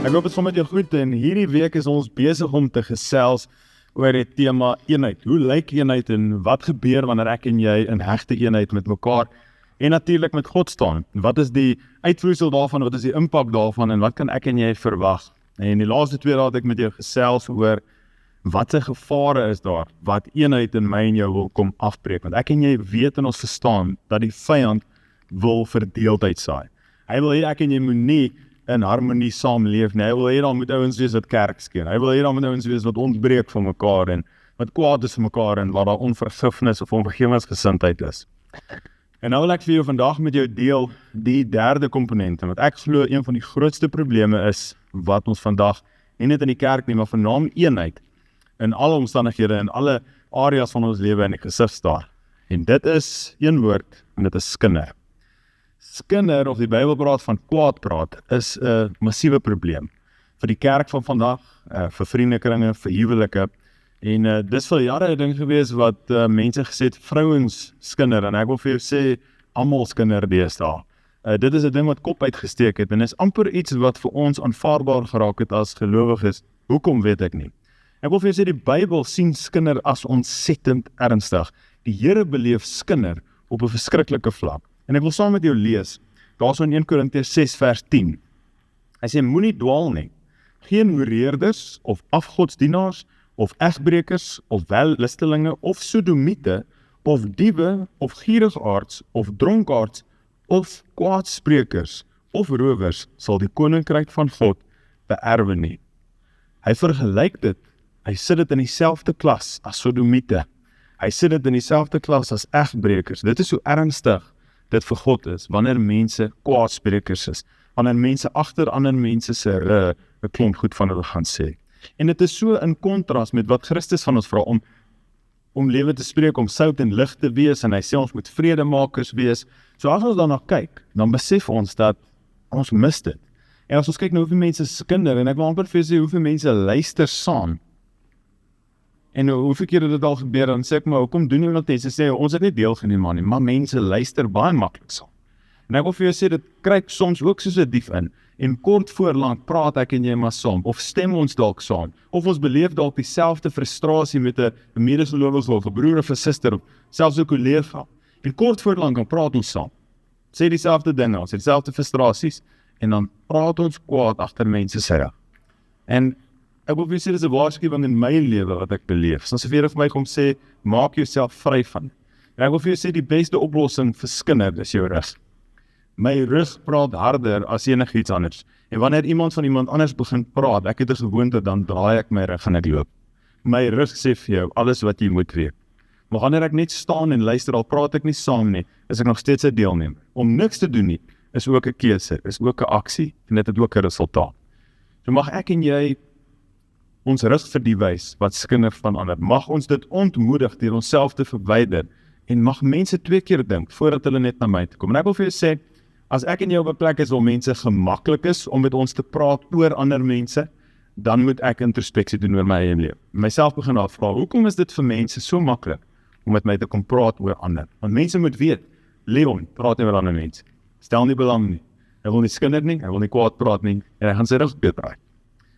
Ek hoop het gaan met jou goed en hierdie week is ons besig om te gesels oor die tema eenheid. Hoe lyk eenheid en wat gebeur wanneer ek en jy in hegte eenheid met mekaar en natuurlik met God staan? Wat is die uitvloeisel daarvan, wat is die impak daarvan en wat kan ek en jy verwag? En die laaste 2 dae het ek met jou gesels oor wat se gevare is daar, wat eenheid in my en jou wil kom afbreek. Want ek en jy weet en ons verstaan dat die vyand wil verdeeldheid saai. Hy wil hê ek en jy moet nie in harmonie saamleef nie. Hy wil hê daar moet ouens wees wat kerk skeer. Hy wil hê daar moet ouens wees wat ontbreek van mekaar en wat kwaad is vir mekaar en waar daar onvergifnis of onvergewensgesindheid is. En nou wil ek vir jou vandag met jou deel die derde komponent, want ek glo een van die grootste probleme is wat ons vandag, nie net in die kerk nie, maar vernaam eenheid in alle omstandighede, in alle areas van ons lewe in die gesig staar. En dit is een woord, en dit is skinder. Skinder, of die Bybel praat van kwaad praat, is 'n massiewe probleem vir die kerk van vandag, vir vriendekringe, vir huwelike. En dis vir jare 'n ding gewees wat mense gesê het, vrouens skinder, en ek wil vir jou sê, almal skinder deesdae. Dit is 'n ding wat kop uitgesteek het, en is amper iets wat vir ons aanvaarbaar geraak het as gelowiges. Hoekom weet ek nie. Ek wil vir jou sê, die Bybel sien skinder as ontsettend ernstig. Die Here beleef skinder op 'n verskriklike vlak. En ek wil saam met jou lees, daar is in 1 Korintiërs 6 vers 10. Hy sê, moenie dwaal nie, geen hoereerders, of afgodsdienaars, of egbrekers, of wellustelinge, of sodomiete, of diewe, of gierigaards, of dronkaards, of kwaadsprekers, of rowers, sal die koninkryk van God beerwe nie. Hy vergelyk dit, hy sit dit in dieselfde klas as sodomiete, hy sit dit in dieselfde klas as egbrekers. Dit is so ernstig dit vir God is, wanneer mense kwaadsprekers is, wanneer mense agter ander mense se 'n klomp goed van hulle gaan sê. En dit is so in kontras met wat Christus van ons vra om lewe te spreek, om sout en lig te wees, en hy sê ons moet vredemakers wees. So as ons daarna kyk, dan besef ons dat ons mis dit. En as ons kyk na hoeveel mense skinder, en ek wil amper vir sê hoeveel mense luister saam, en hoeveel keer het dit al gebeur, dan sê ek maar, hoekom doen iemand dit? Sy sê, ons het nie deelgeneem aan nie, maar mense luister baie maklik saam. En ek wil vir jou sê, dit kruip soms ook soos 'n dief in, en kort voorlank praat ek en jy maar saam, of stem ons dalk saam, of ons beleef dalk dieselfde frustrasie met 'n medegelowige of 'n broer of 'n suster, of selfs 'n kollega, en kort voorlank dan praat ons saam, sê dieselfde dinge, ons het dieselfde frustrasies, en dan praat ons kwaad agter mense se rug. En ek wil vir jou sê, dis 'n waarskuwing in my lewe wat ek beleef. Soos die Here vir my kom sê, maak jouself vry van. En ek wil vir jou sê, die beste oplossing vir skinder is jou rug. My rug praat harder as enigiets anders. En wanneer iemand van iemand anders begin praat, ek het 'n gewoonte, dan draai ek my rug en ek loop. My rug sê vir jou, alles wat jy moet weet. Maar wanneer ek net staan en luister, al praat ek nie saam nie, is ek nog steeds 'n deelnemer. Om niks te doen nie, is ook 'n keuse, is ook 'n aksie, en dit het ook 'n resultaat. So mag ek en jy ons rug vir die wys wat skinder van ander. Mag ons dit ontmoedig deur onsself te verwyder, en mag mense 2 keer dink voordat hulle net na my toe kom. En ek wil vir jou sê, as ek en jy op 'n plek is waar mense gemaklik is om met ons te praat oor ander mense, dan moet ek introspeksie doen oor my eie lewe. Myself begin afvra, hoekom is dit vir mense so maklik om met my te kom praat oor ander? Want mense moet weet, Leon praat nie oor ander mense. Stel nie belang nie. Hy wil nie skinder nie, hy wil nie kwaad praat nie, en hy gaan sy rug bedraai.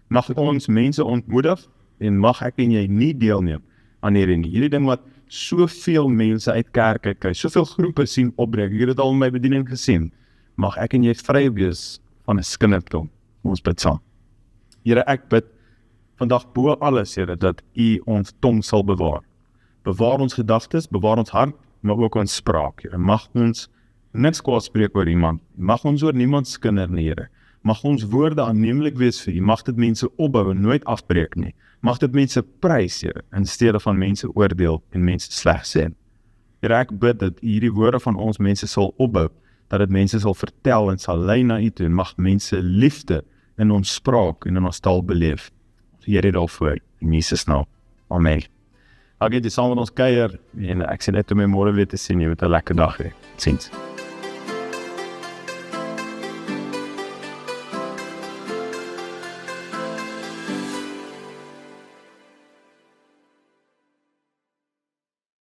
Mag ons mense ontmoedig, en mag ek en jy nie deelneem aan hierdie ding wat soveel mense uit kerke kyk, soveel groepe sien opbreek. Ek het dit al in my bediening gesien. Mag ek en jy vry wees van 'n skindertong. Ons bid saam. Here, ek bid vandag bo alles, Here, dat U ons tong sal bewaar. Bewaar ons gedagtes, bewaar ons hart, maar ook ons spraak, Here. Mag ons niks kwaad spreek oor iemand. Mag ons oor niemand skinder nie, Here. Mag ons woorde aanneemlik wees vir U. Mag dit mense opbou en nooit afbreek nie. Mag dit mense prys, Here, in steede van mense oordeel en mense sleg sê. Here, ek bid dat hierdie woorde van ons mense sal opbou, dat dit mense sal vertel en sal lei na U toe, en mag mense liefde in ons spraak en in ons taal beleef. Here, daarvoor, in Jesus naam. Amen. Ek het saam met ons kuier, en ek sien net om my môre weer te sien, jy moet 'n lekker dag hê. Totsiens.